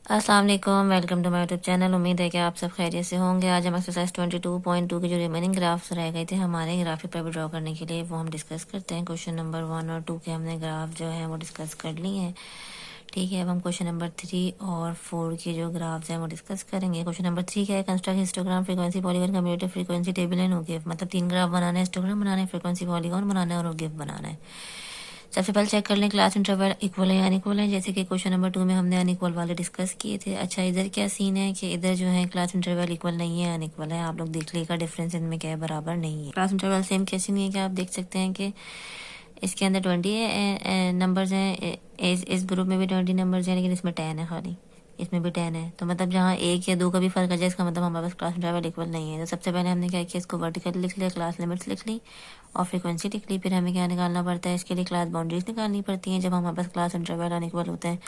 अस्सलाम वालेकुम, welcome to my YouTube channel. उम्मीद है कि आप सब खैरियत से होंगे। आज हम एक्सरसाइज 22.2 के जो रिमेनिंग ग्राफ्स रह गए थे हमारे ग्राफ पेपर पर ड्रॉ करने के लिए, वो हम डिस्कस करते हैं। क्वेश्चन नंबर 1 और 2 के हमने ग्राफ जो है वो डिस्कस कर लिए हैं। ठीक है, अब हम क्वेश्चन नंबर 3 और 4 के जो ग्राफ्स हैं वो डिस्कस करेंगे। क्वेश्चन नंबर 3 क्या है, construct histogram, frequency polygon, commutative frequency table and give. मतलब 3 ग्राफ बनाना है, हिस्टोग्राम बनाना है, फ्रीक्वेंसी पॉलीगॉन बनाना है और गिव बनाना है। सबसे पहले चेक कर लें क्लास इंटरवल इक्वल है या अनइक्वल है, जैसे कि क्वेश्चन नंबर 2 में हमने अनइक्वल वाले डिस्कस किए थे। अच्छा, इधर क्या सीन है कि इधर जो है क्लास इंटरवल इक्वल नहीं है, अनइक्वल है। आप लोग देख लीजिएगा डिफरेंस इनमें क्या है, बराबर नहीं है। क्लास इंटरवल सेम कैसे नहीं है कि आप देख सकते हैं कि इसके अंदर 20 नंबर्स हैं, इस ग्रुप में भी 20 नंबर्स हैं, लेकिन इसमें 10 है खाली, इसमें भी 10 है। तो मतलब जहाँ 1 या 2 का भी फर्क है, इसका मतलब हमारे पास क्लास इंटरवल इक्वल नहीं है। तो सबसे पहले हमने क्या किया, इसको वर्टिकल लिख लिया, क्लास लिमिट्स लिख ली और फ्रीक्वेंसी लिख ली। फिर हमें क्या निकालना पड़ता है, इसके लिए क्लास बाउंड्रीज निकालनी पड़ती हैं। जब हमारे पास क्लास इंटरवल अनइक्वल होते हैं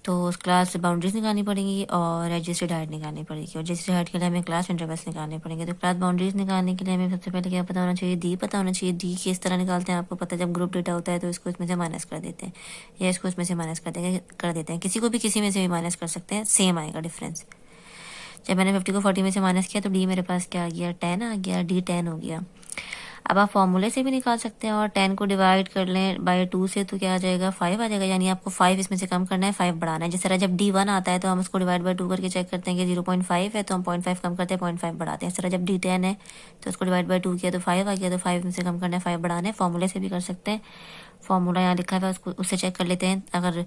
तो उस क्लास से बाउंड्रीज निकालनी पड़ेगी और एडजस्टेड हाइट निकालनी पड़ेगी, और एडजस्टेड हाइट के लिए हमें क्लास इंटरवल्स निकालने पड़ेंगे। तो क्लास बाउंड्रीज निकालने के लिए हमें सबसे पहले क्या पता होना चाहिए, डी पता होना चाहिए। डी किस तरह निकालते हैं आपको पता है, जब ग्रुप डेटा होता है तो इसको इसमें से माइनस कर देते हैं या इसको इसमें से माइनस कर देते हैं। किसी को भी किसी में से भी माइनस कर सकते हैं, सेम आएगा डिफरेंस। जब मैंने 50 को 40 में से माइनस किया तो डी मेरे पास क्या आ गया, 10 आ गया, डी 10 हो गया। अब आप फॉर्मूले से भी निकाल सकते हैं, और 10 को डिवाइड कर लें बाय 2 से तो क्या आ जाएगा, 5 आ जाएगा। यानी आपको 5 इसमें से कम करना है, 5 बढ़ाना है। जिस तरह जब D1 आता है तो हम उसको डिवाइड बाय 2 करके चेक करते हैं कि 0.5 है तो हम 0.5 कम करते हैं, 0.5 बढ़ाते हैं। इस तरह जब D10 है तो उसको डिवाइड बाय 2 किया तो 5 आ गया, तो 5 में से कम करना है, 5 बढ़ाना है। फॉर्मूले से भी कर सकते हैं, फॉर्मूला यहाँ लिखा है उसको उससे चेक कर लेते हैं। अगर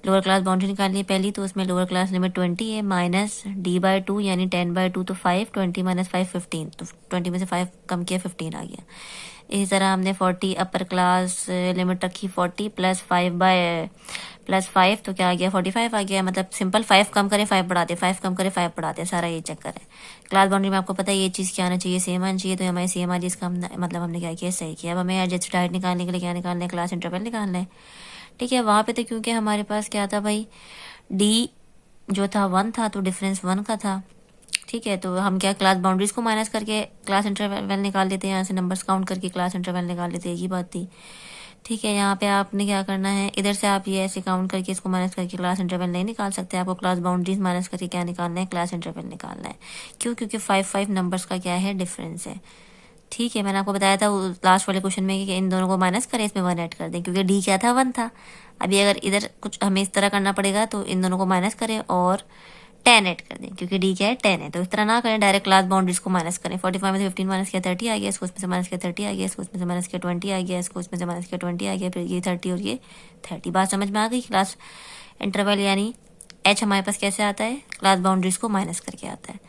लोअर क्लास बाउंड्री निकालनी है पहली, तो उसमें लोअर क्लास लिमिट 20 है, माइनस D/2 यानी 10/2 तो 5, 20 माइनस 5 15, तो 20 में से 5 कम किया 15 आ गया। इसी तरह हमने 40 अपर क्लास लिमिट रखी 40 प्लस 5 तो क्या आ गया, 45 आ गया। मतलब सिंपल 5 कम करें 5 बढ़ाते, 5 कम करें 5 बढ़ाते, सारा ये चक्कर है। क्लास बाउंड्री में आपको पता है ये चीज़ क्या आना चाहिए, सेम आना चाहिए। तो हमारे सेम आ जाए, इसका मतलब हमने क्या किया, सही किया। अब हमें एडजस्टेड हाइट निकालने के लिए क्या निकालना है, क्लास इंटरवल निकालना है। ठीक है, वहाँ पे तो क्योंकि हमारे पास क्या था भाई, डी जो था 1 था तो डिफरेंस 1 का था। ठीक है, तो हम क्या क्लास बाउंड्रीज को माइनस करके क्लास इंटरवल निकाल देते हैं, यहाँ से नंबर्स काउंट करके क्लास इंटरवल निकाल लेते हैं, यही बात थी। ठीक है, यहाँ पे आपने क्या करना है, इधर से आप ये ऐसे काउंट करके इसको माइनस करके क्लास इंटरवल नहीं निकाल सकते। आपको क्लास बाउंड्रीज माइनस करके क्या निकालना है, क्लास इंटरवल निकालना है। क्यों, क्योंकि 5 नंबर्स का क्या है, डिफरेंस है। ठीक है, मैंने आपको बताया था लास्ट वाले क्वेश्चन में कि इन दोनों को माइनस करें, इसमें 1 ऐड कर दें, क्योंकि डी क्या था, 1 था। अभी अगर इधर कुछ हमें इस तरह करना पड़ेगा तो इन दोनों को माइनस करें और 10 ऐड कर दें, क्योंकि डी क्या है, 10 है। तो इस तरह ना करें, डायरेक्ट क्लास बाउंड्रीज को माइनस करें। 45 में से 15 माइनस किया 30 आ गया, इसको इसमें से माइनस किया 30 आ गया, इसको इसमें से माइनस किया 20 आ गया, इसको इसमें से माइनस किया 20 आ गया, फिर ये 30 और ये 30। बात समझ में आ गई। क्लास इंटरवल यानी एच हमारे पास कैसे आता है, क्लास बाउंड्रीज को माइनस करके आता है।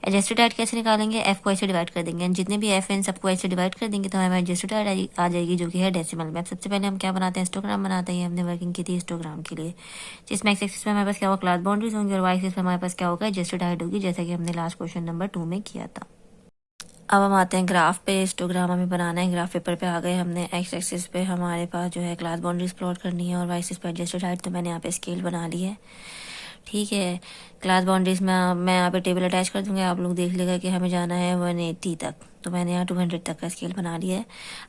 एडजस्टेड हाइट कैसे निकालेंगे, एफ को ऐसे डिवाइड कर देंगे, जितने भी एफ हैं सबको ऐसे डिवाइड कर देंगे तो हमें एडजस्टेड हाइट आ जाएगी, जो कि है डेसिमल में। सबसे पहले हम क्या बनाते हैं, हिस्टोग्राम बनाते हैं। हमने वर्किंग की थी हिस्टोग्राम के लिए, जिसमें एक्स एक्सिस में हमारे पास क्या होगा, क्लास बाउंड्रीज होंगी, और वाई एक्सिस में हमारे पास क्या होगा, एडजस्टेड हाइट होगी, जैसा कि हमने लास्ट क्वेश्चन नंबर 2 में किया था। अब हम आते हैं ग्राफ पे। हिस्टोग्राम हमें बनाना है, ग्राफ पेपर पे आ गए। हमने एक्स एक्सिस पे हमारे पास जो है क्लास बाउंड्रीज प्लॉट करनी है, और वाई एक्सिस पे एडजस्टेड हाइट। तो मैंने यहाँ पे स्केल बना ली है। ठीक है, क्लास बाउंड्रीज में मैं यहाँ पे टेबल अटैच कर दूंगा, आप लोग देख लेगा कि हमें जाना है 180 तक, तो मैंने यहाँ 200 तक का स्केल बना लिया है।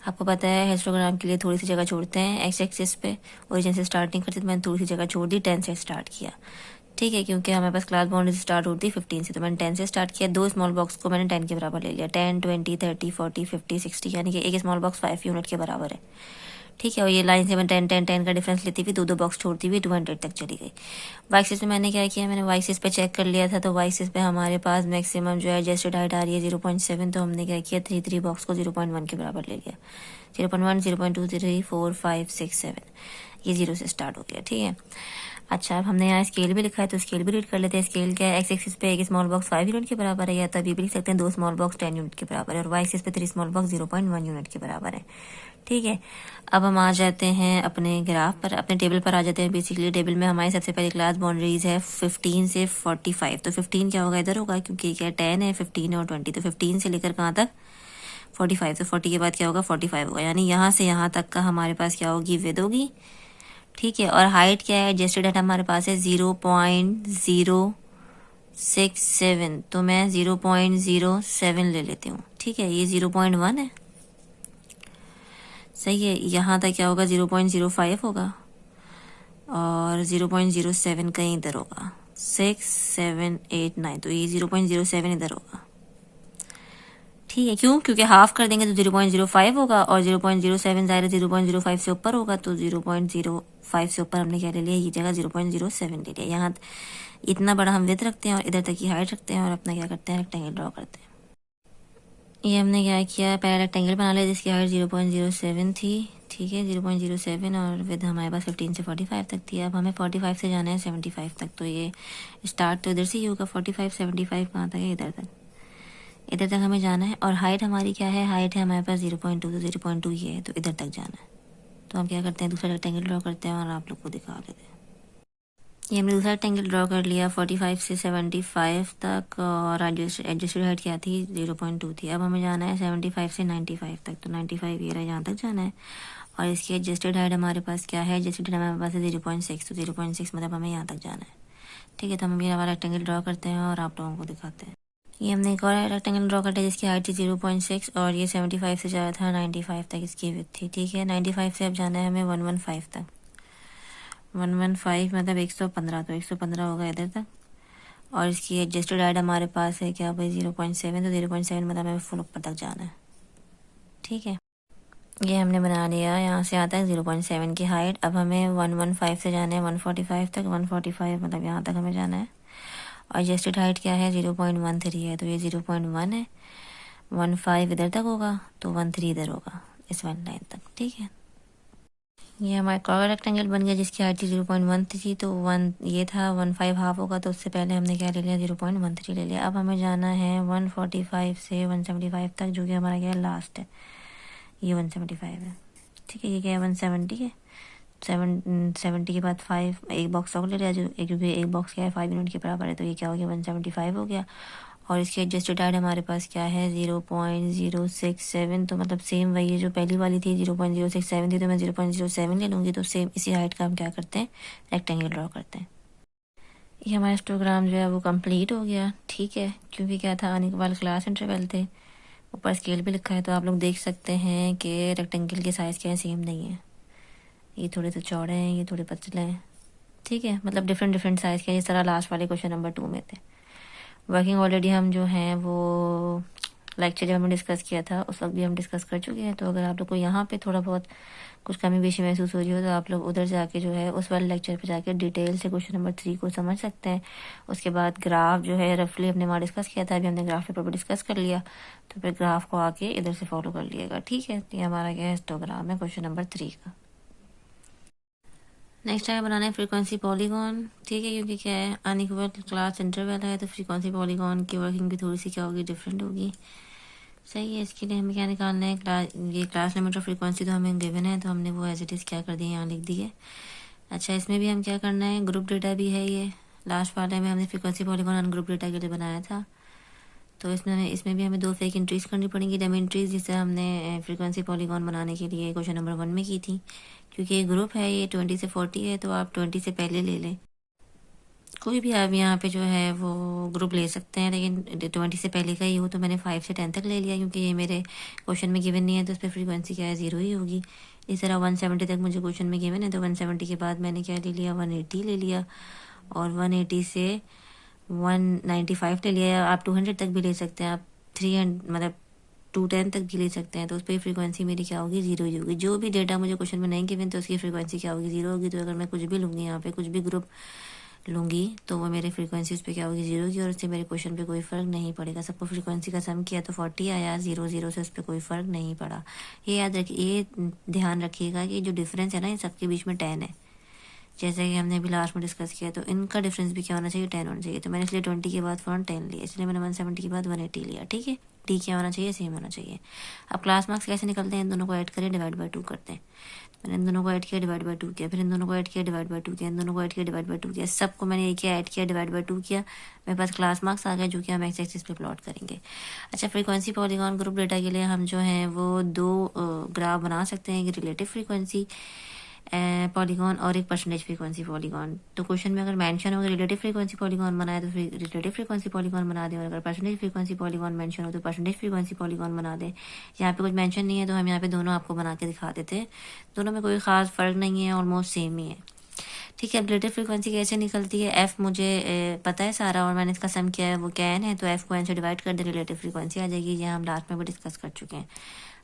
आपको पता है हिस्टोग्राम के लिए थोड़ी सी जगह छोड़ते हैं, एक्स एक्सिस पे ओरिजिन से स्टार्ट नहीं करते, तो मैंने थोड़ी सी जगह छोड़ दी, 10 से स्टार्ट किया। ठीक है, क्योंकि हमारे पास क्लास बाउंड्रीज स्टार्ट होती है 15 से, तो मैंने 10 से स्टार्ट किया। 2 स्मॉल बॉक्स को मैंने 10 के बराबर ले लिया, 10 20 30 40 50 60, यानी कि एक स्मॉल बॉक्स 5 यूनिट के बराबर है। ठीक है, और ये लाइन से मैं 10 10 10 का डिफरेंस लेती हुई 2 बॉक्स छोड़ती हुई 200 तक चली गई। वाई एक्सिस में मैंने क्या किया, मैंने वाई एक्सिस पे चेक कर लिया था, तो वाई एक्सिस पे हमारे पास मैक्सिमम जो है एडजस्टेड हाइट आ रही है 0.7, तो हमने क्या किया, 3 बॉक्स को 0.1 के बराबर ले लिया। 0.1 0.2 3 4 5 6 7, ये 0 से स्टार्ट हो गया। ठीक है, अच्छा, अब हमने यहाँ स्केल भी लिखा है तो स्केल भी रीड कर लेते हैं। स्केल क्या है, एक्स एक्सिस पे एक स्मॉल बॉक्स 5 यूनिट के बराबर है, या तभी भी लिख सकते हैं 2 स्मॉल बॉक्स 10 यूनिट के बराबर है, और वाई एक्सिस पे 3 स्मॉल बॉक्स 0.1 यूनिट के बराबर है। ठीक है, अब हम आ जाते हैं अपने ग्राफ पर, अपने टेबल पर आ जाते हैं। बेसिकली टेबल में हमारी सबसे पहले क्लास बाउंड्रीज है 15 से 45, तो 15 क्या होगा, इधर होगा, क्योंकि क्या 10 है, 15 और 20, तो 15 से लेकर कहाँ तक, 45, तो 40 के बाद क्या होगा, 45 होगा। यानी यहाँ से यहाँ तक का हमारे पास क्या होगी, विड्थ होगी। ठीक है, और हाइट क्या है, एडजस्टेड हाइट हमारे पास है 0.067, तो मैं 0.07 ले लेती हूँ। ठीक है, ये 0.1 है, सही है। यहाँ तक क्या होगा, 0.05 होगा, और 0.07 कहीं इधर होगा, 6789, तो ये 0.07 इधर होगा। ठीक है, क्यों? क्योंकि हाफ कर देंगे तो 0.05 होगा और 0.07 ज़ाहिर 0.05 से ऊपर होगा, तो 0.05 से ऊपर हमने क्या ले लिया, ये जगह 0.07 ले लिया। यहाँ इतना बड़ा हम विड्थ रखते हैं और इधर तक की हाइट रखते हैं और अपना क्या करते हैं, रेक्टेंगल ड्रॉ करते हैं। ये हमने क्या किया, पहले रेक्टेंगल बना लिया जिसकी हाइट 0.07 थी। ठीक है, 0.07 और विद हमारे पास 15 से 45 तक थी। अब हमें 45 से जाना है 75 तक, तो ये स्टार्ट तो इधर से ही होगा। 45 75 कहाँ तक है, इधर तक, इधर तक हमें जाना है। और हाइट हमारी क्या है, हाइट है हमारे पास 0.2, तो 0.2 ये है, तो इधर तक जाना है। तो हम क्या करते हैं, दूसरा रेक्टेंगल ड्रॉ करते हैं और आप लोग को दिखा देते हैं। ये हमने दूसरा रेक्टेंगल ड्रॉ कर लिया 45 से 75 तक, और एडजस्टेड हाइट क्या थी, 0.2 थी। अब हमें जाना है 75 से 95 तक, तो 95 ये रहा, यहाँ तक जाना है। और इसकी एडजस्टेड हाइट हमारे पास क्या है, एडजस्टेड हमारे पास है 0.6, तो 0.6 मतलब हमें यहाँ तक जाना है। ठीक है, तो हम ये हमारा रेक्टेंगल ड्रॉ करते हैं और आप लोगों को दिखाते हैं। ये हमने एक और रेक्टेंगल ड्रॉ कर लिया जिसकी हाइट थी 0.6 और ये 75 से जा रहा था 95 तक इसकी विड्थ थी। ठीक है, 95 से अब जाना है हमें 115 तक। 115 मतलब 115, तो 115 होगा इधर तक। और इसकी एडजस्टेड हाइट हमारे पास है क्या भाई, 0.7, तो 0.7 मतलब हमें फुल ऊपर तक जाना है। ठीक है, ये हमने बना लिया, यहाँ से आता है 0.7 की हाइट। अब हमें 115 से जाना है 145 तक। 145 मतलब यहाँ तक हमें जाना है। और एडजस्टेड हाइट क्या है, 0.13 है, तो ये 0.1 है। 15 इधर तक होगा, तो 13 इधर होगा, इस 1 लाइन तक। ठीक है, ये हमारा कॉर्नर रेक्टेंगल बन गया जिसकी हाइट 0.1 थी, तो 1 ये था, 15 हाफ होगा, तो उससे पहले हमने क्या ले लिया, 0.13 ले लिया। अब हमें जाना है 145 से 175 तक, जो कि हमारा क्या है, लास्ट है, ये 175 है। ठीक है, ये क्या है, 170 है। 70 के बाद 5 एक बॉक्स और ले लिया, जो क्योंकि एक बॉक्स क्या है 5 यूनिट के बराबर है, तो ये क्या हो गया, 175 हो गया। और इसकी एडजस्टेड हाइट हमारे पास क्या है, 0.067, तो मतलब सेम वही है जो पहली वाली थी, 0.067 थी, तो मैं 0.07 ले लूँगी। तो सेम इसी हाइट का हम क्या करते हैं, रेक्टेंगल ड्रॉ करते हैं। ये हमारा हिस्टोग्राम जो है वो कंप्लीट हो गया। ठीक है, क्योंकि क्या था, अनइक्वल क्लास इंटरवल थे, ऊपर स्केल भी लिखा है, तो आप लोग देख सकते हैं कि रेक्टेंगल के साइज़ क्या है, सेम नहीं है। ये थोड़े तो चौड़े हैं, ये थोड़े पतले हैं। ठीक है, मतलब डिफरेंट डिफरेंट साइज़ के, इस तरह लास्ट वाले क्वेश्चन नंबर 2 में थे। वर्किंग ऑलरेडी हम जो हैं वो लेक्चर जब हमने डिस्कस किया था उस वक्त भी हम डिस्कस कर चुके हैं। तो अगर आप लोग को यहाँ पे थोड़ा बहुत कुछ कमी बेशी महसूस हो रही हो, तो आप लोग उधर जाके जो है उस वाले लेक्चर पे जाके डिटेल से क्वेश्चन नंबर 3 को समझ सकते हैं। उसके बाद ग्राफ जो है रफली हमने वहाँ डिस्कस किया था, अभी हमने ग्राफ पेपर पर डिस्कस कर लिया, तो फिर ग्राफ को आके इधर से फॉलो कर लिएगा। ठीक है, ये हमारा क्या है, हिस्टोग्राम है क्वेश्चन नंबर 3 का। नेक्स्ट है बनाना है फ्रीक्वेंसी पॉलीगॉन। ठीक है, क्योंकि क्या है, अनइक्वल क्लास इंटरवल है, तो फ्रीक्वेंसी पॉलीगॉन की वर्किंग भी थोड़ी सी क्या होगी, डिफरेंट होगी। सही है, इसके लिए हमें क्या निकालना है, ये क्लास लिमिट ऑफ फ्रीक्वेंसी तो हमें गिवन है, तो हमने वो एज इट इज़ क्या कर दिया, यहाँ लिख दिए। अच्छा, इसमें भी हम क्या करना है, ग्रुप डेटा भी है, ये लास्ट वाले में हमने फ्रीक्वेंसी पॉलीगॉन अनग्रुप डेटा के लिए बनाया था, तो इसमें भी हमें 2 फेक एंट्रीज करनी पड़ेंगी, डेम एंट्रीज, जिससे हमने फ्रीक्वेंसी पॉलीगॉन बनाने के लिए क्वेश्चन नंबर 1 में की थी। क्योंकि ये ग्रुप है, ये 20 से 40 है, तो आप 20 से पहले ले लें। कोई भी आप यहाँ पे जो है वो ग्रुप ले सकते हैं, लेकिन 20 से पहले का ही हो, तो मैंने 5 से 10 तक ले लिया, क्योंकि ये मेरे क्वेश्चन में गिवन नहीं है, तो उस पर फ्रीक्वेंसी क्या है, 0 ही होगी। इस तरह 170 तक मुझे क्वेश्चन में गिवन है, तो 170 के बाद मैंने क्या ले लिया, 180 ले लिया, और 180 से 195 ले लिया। आप 200 तक भी ले सकते हैं, आप 300 मतलब 210 तक भी ले सकते हैं, तो उस पर फ्रीक्वेंसी मेरी क्या होगी, 0 ही होगी। जो भी डेटा मुझे क्वेश्चन में नहीं गिवन, तो उसकी फ्रीक्वेंसी क्या होगी, 0 होगी। तो अगर मैं कुछ भी लूँगी यहाँ पे, कुछ भी ग्रुप लूँगी, तो वो मेरी फ्रीक्वेंसी उस पर क्या होगी, 0 की, और उससे मेरे क्वेश्चन पे कोई फ़र्क नहीं पड़ेगा। सबको फ्रीक्वेंसी का सम किया तो 40 आया, 0 से उस पर कोई फ़र्क नहीं पड़ा। ये याद रखिए, ये ध्यान रखिएगा कि जो डिफरेंस है ना, इन सबके बीच में 10 है, जैसे कि हमने अभी लास्ट में डिस्कस किया, तो इनका डिफरेंस भी क्या होना चाहिए, 10 होना चाहिए। तो मैंने इसलिए 20 के बाद फ़ौरन 10 लिया, इसलिए मैंने 170 के बाद 180 लिया। ठीक है, डी क्या होना चाहिए, सेम होना चाहिए। अब क्लास मार्क्स कैसे निकलते हैं, इन दोनों को ऐड करें, डिवाइड बाय 2 करते हैं। मैंने इन दोनों को ऐड किया, डिवाइड बाय 2 किया, फिर इन दोनों को ऐड किया, डिवाइड बाय 2 किया, इन दोनों को ऐड किया, डिवाइड बाय 2 किया, सबको मैंने एक किया, ऐड किया, डिवाइड बाय 2 किया, मेरे पास क्लास मार्क्स आ गया, जो कि हम एक्स एक्सिस पे प्लॉट करेंगे। अच्छा, फ्रीक्वेंसी पॉलीगॉन ग्रुप डेटा के लिए हम जो हैं वो 2 ग्राफ बना सकते हैं, रिलेटिव फ्रीक्वेंसी पॉलीगॉन और एक परसेंटेज फ्रीक्वेंसी पॉलीगॉन। तो क्वेश्चन में अगर मेंशन हो रिलेटिव फ्रीक्वेंसी पॉलीगॉन बनाए, तो फिर रिलेटिव फ्रीक्वेंसी पॉलीगॉन बना दें, और अगर परसेंटेज फ्रीक्वेंसी पॉलीगॉन मेंशन हो तो परसेंटेज फ्रीक्वेंसी पॉलीगॉन बना दें। यहाँ पे कुछ मेंशन नहीं है, तो हम यहाँ पे दोनों आपको बना के दिखा देते हैं। दोनों में कोई ख़ास फ़र्क नहीं है, ऑलमोस्ट सेम ही है। ठीक है। अब रिलेटिव फ्रीक्वेंसी कैसे निकलती है, एफ मुझे पता है सारा और मैंने इसका सम किया है, वो क्या एन है, तो एफ को एन से डिवाइड कर दे, रिलेटिव फ्रीक्वेंसी आ जाएगी। ये हम लास्ट में भी डिस्कस कर चुके हैं।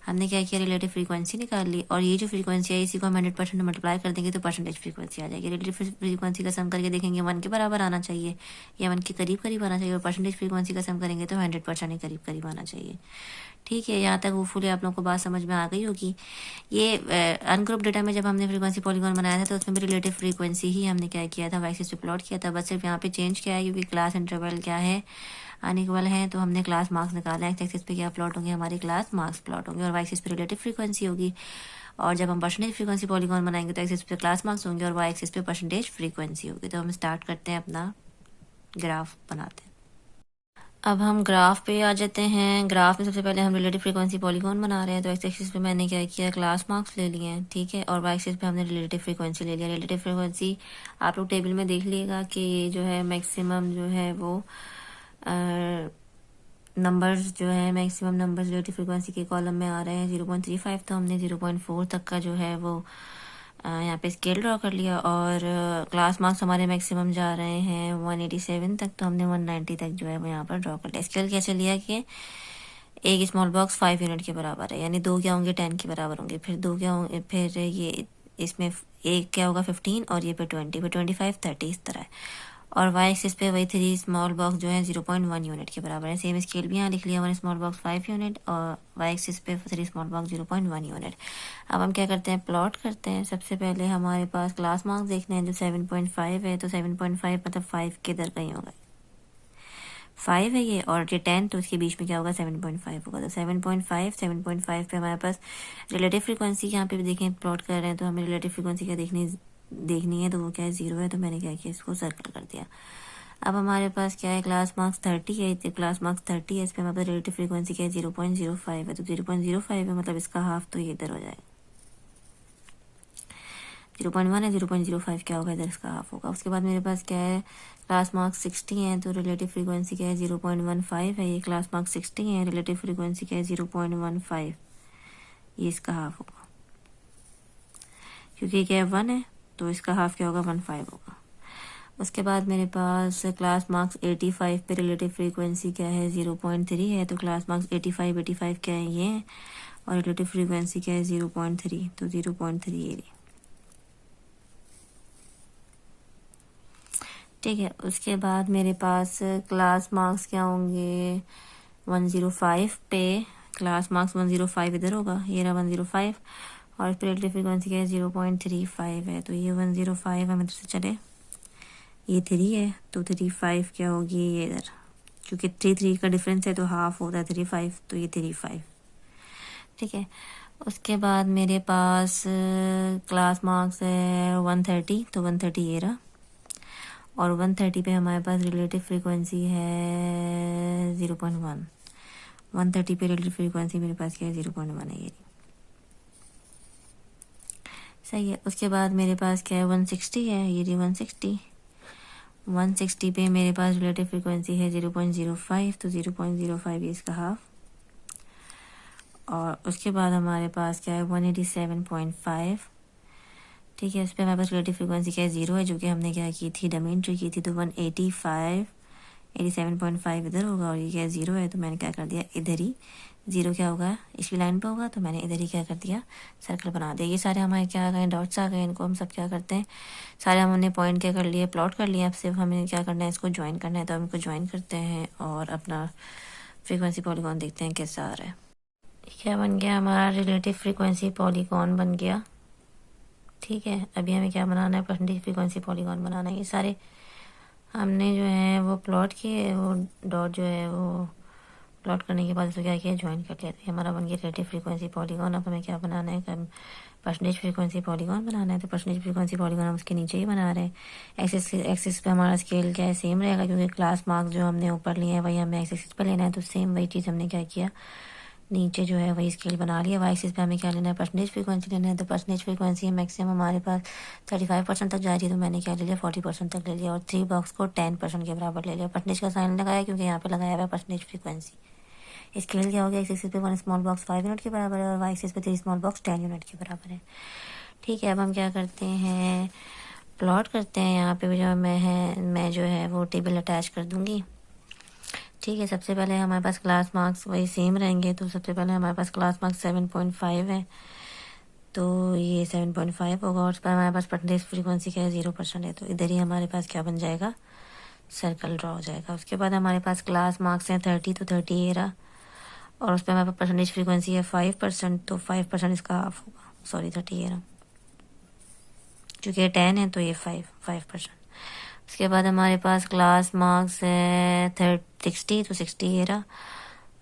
हमने क्या किया, रिलेटिव फ्रीक्वेंसी निकाल ली, और ये जो फ्रीक्वेंसी है इसी को हम 100% मल्टीप्लाई कर देंगे तो परसेंटेज फ्रीक्वेंसी आ जाएगी। रिलेटिव फ्रीक्वेंसी का सम करके देखेंगे 1 के बराबर आना चाहिए या 1 के करीब करीब आना चाहिए, और परसेंटेज फ्रीक्वेंसी का सम करेंगे तो 100% ही करीब करीब आना चाहिए। ठीक है, यहाँ तक होपफुली आप लोगों को बात समझ में आ गई होगी। ये अनग्रुप डेटा में जब हमने फ्रीक्वेंसी पॉलीगॉन बनाया था तो उसमें भी रिलेटिव फ्रीक्वेंसी ही हमने क्या किया था, वाई एक्सिस पे प्लॉट किया था। बस सिर्फ यहाँ पे चेंज क्या है, क्योंकि क्लास इंटरवल क्या है, अनइक्वल है, तो हमने क्लास मार्क्स निकाला है। एक्स एक्सिस पे क्या प्लॉट होंगे, हमारी क्लास मार्क्स प्लॉट होंगे, और वाई एक्सिस पे रिलेटिव फ्रीक्वेंसी होगी। और जब हम परसेंटेज फ्रीक्वेंसी पॉलीगॉन बनाएंगे तो एक्स एक्सिस पे क्लास मार्क्स होंगे और वाई एक्सिस पे परसेंटेज फ्रीक्वेंसी होगी। तो हम स्टार्ट करते हैं, अपना ग्राफ बनाते हैं। अब हम ग्राफ पे आ जाते हैं। ग्राफ में सबसे पहले हम रिलेटिव फ्रीक्वेंसी पॉलीगॉन बना रहे हैं, तो एक्स एक्सिस पे मैंने क्या किया, क्लास मार्क्स ले लिए हैं, ठीक है, और वाई एक्सिस पे हमने रिलेटिव फ्रीक्वेंसी ले लिया। रिलेटिव फ्रीक्वेंसी आप लोग टेबल में देख लीजिएगा कि ये जो है मैक्सिमम जो है वो नंबर्स जो है, मैक्सिमम नंबर्स रिलेटिव फ्रीक्वेंसी के कॉलम में आ रहे हैं 0.35, तो हमने 0.4 तक का जो है वो यहाँ पे स्केल ड्रॉ कर लिया। और क्लास मार्क्स हमारे मैक्सिमम जा रहे हैं 187 तक, तो हमने 190 तक जो है वो यहाँ पर ड्रॉ कर लिया। स्केल कैसे लिया कि एक स्मॉल बॉक्स 5 यूनिट के बराबर है, यानी 2 क्या होंगे 10 के बराबर होंगे, फिर 2 क्या होंगे, फिर ये इसमें एक क्या होगा 15, और ये पे 20, फिर 25, 30 इस तरह है। और वाई एक्सिस पे वही 3 स्मॉल बॉक्स जो है 0.1 यूनिट के बराबर है। सेम स्केल भी यहाँ लिख लिया, 1 स्मॉल बॉक्स 5 यूनिट, और वाई एक्सिस पे 3 स्मॉल बॉक्स 0.1 यूनिट। अब हम क्या करते हैं, प्लॉट करते हैं। सबसे पहले हमारे पास क्लास मार्क्स देखने हैं जो 7.5 है, तो 7.5 मतलब 5 के इधर कहीं होगा, 5 है ये, और ये 10, तो उसके बीच में क्या होगा 7.5 होगा। तो 7.5 पे हमारे पास रिलेटिव फ्रीक्वेंसी यहाँ पे भी देखें, प्लॉट कर रहे हैं, तो हमें रिलेटिव फ्रीक्वेंसी क्या देखनी है, तो वो क्या है 0 है, तो मैंने क्या किया, इसको सर्कल कर दिया। अब हमारे पास क्या है, क्लास मार्क्स 30 है, तो क्लास मार्क्स 30 है, इस पर हमारे पास रिलेटिव फ्रीक्वेंसी क्या है 0.05 है, तो 0.05 है मतलब इसका हाफ तो ये इधर हो जाएगा। 0.1 है, 0.05 क्या होगा, इधर इसका हाफ होगा। उसके बाद मेरे पास क्या है, क्लास मार्क्स 60 है, तो रिलेटिव फ्रीक्वेंसी क्या है 0.15 है, ये क्लास मार्क्स 60 है, रिलेटिव फ्रीक्वेंसी क्या है 0.15, ये इसका हाफ होगा, क्योंकि क्या है 1 है, तो इसका हाफ क्या होगा 15 होगा। उसके बाद मेरे पास क्लास मार्क्स 85 पे रिलेटिव फ्रीक्वेंसी क्या है 0.3 है, तो क्लास मार्क्स 85 क्या है ये है, और रिलेटिव फ्रीक्वेंसी क्या है 0.3, तो 0.3 ये, ठीक है। उसके बाद मेरे पास क्लास मार्क्स क्या होंगे 105 पे, क्लास मार्क्स 105 इधर होगा, ये रहा 105, और इस पर रिलेटिव फ्रीक्वेंसी क्या है 0.35 है, तो ये 105 है, मतलब से चले ये 3 है, तो 35 क्या होगी ये इधर, क्योंकि 3 का डिफरेंस है तो हाफ होता है 35, तो ये 35, ठीक है। उसके बाद मेरे पास क्लास मार्क्स है 130, तो 130 ये रहा, और 130 पे हमारे पास रिलेटिव फ्रीक्वेंसी है 0.1, 130 पे रिलेटिव फ्रीक्वेंसी मेरे पास क्या है 0.1 है, ये सही है। उसके बाद मेरे पास क्या है 160 है, ये 160 पे मेरे पास रिलेटिव फ्रीक्वेंसी है 0.05, तो 0.05 ये इसका हाफ। और उसके बाद हमारे पास क्या है 187.5, ठीक है, उस पर हमारे पास रिलेटिव फ्रीक्वेंसी क्या है 0 है, जो कि हमने क्या की थी, डमी एंट्री की थी, तो 87.5 इधर होगा, और ये क्या है 0 है, तो मैंने क्या कर दिया, इधर ही 0 क्या होगा इसकी लाइन पे होगा, तो मैंने इधर ही क्या कर दिया, सर्कल बना दिया। ये सारे हमारे क्या आ गए, डॉट्स आ गए, इनको हम सब क्या करते हैं, सारे हमने पॉइंट क्या कर लिए, प्लॉट कर लिया। अब सिर्फ हमें क्या करना है, इसको ज्वाइन करना है, तो हम इसको ज्वाइन करते हैं और अपना फ्रीक्वेंसी पॉलीगॉन देखते हैं कैसा आ रहा है। क्या बन गया, हमारा रिलेटिव फ्रीक्वेंसी पॉलीगॉन बन गया, ठीक है। अभी हमें क्या बनाना है, परसेंटेज फ्रीक्वेंसी पॉलीगॉन बनाना है। ये सारे हमने जो है वो प्लॉट किए, वो डॉट जो है वो प्लॉट करने के बाद उसको क्या किया, ज्वाइन कर लिया, तो हमारा बन गया रिलेटिव फ्रीक्वेंसी पॉलीगॉन। अब हमें क्या बनाना है, परसेंटेज फ्रीक्वेंसी पॉलीगॉन बनाना है, तो परसेंटेज फ्रीक्वेंसी पॉलीगॉन हम उसके नीचे ही बना रहे हैं। एक्सिस पे हमारा स्केल क्या है सेम रहेगा, क्योंकि क्लास मार्क्स जो हमने ऊपर लिए हैं वही हमें एक्सिस पे लेना है, तो सेम वही चीज़ हमने क्या किया, नीचे जो है वही स्केल बना लिया। वाई एक्सिस पे हमें क्या लेना है, परसेंटेज फ्रीक्वेंसी लेना है, तो परसेंटेज फ्रीक्वेंसी मैक्सिमम हमारे पास 35% तक जा रही है, तो मैंने क्या ले लिया 40% तक ले लिया, और 3 बॉक्स को 10% के बराबर ले लिया। परसेंटेज का साइन लगाया क्योंकि यहाँ पे लगाया हुआ है परसेंटेज फ्रीक्वेंसी। स्केल क्या हो गया, एक्स एक्सिस पे 1 स्मॉल बॉक्स 5 यूनिट के बराबर है, और वाई एक्सिस पे 3 स्मॉल बॉक्स 10 यूनिट के बराबर है, ठीक है। अब हम क्या करते हैं, प्लॉट करते हैं। यहाँ पे जो मैं जो है वो टेबल अटैच कर दूँगी। ठीक है, सबसे पहले हमारे पास क्लास मार्क्स वही सेम रहेंगे, तो सबसे पहले हमारे पास क्लास मार्क्स 7.5 है, तो ये 7.5 होगा। और उस पर हमारे पास परसेंटेज फ्रीक्वेंसी क्या है, 0% है, तो इधर ही हमारे पास क्या बन जाएगा, सर्कल ड्रॉ हो जाएगा। उसके बाद हमारे पास क्लास मार्क्स हैं 30, तो 30 ये रहा, और उस पर हमारे पास परसेंटेज फ्रीक्वेंसी है 5%, तो 5% इसका हाफ होगा, सॉरी 30 ये रहा, क्योंकि ये 10 है तो ये 5%। उसके बाद हमारे पास क्लास मार्क्स है 60, तो 60 ये रहा,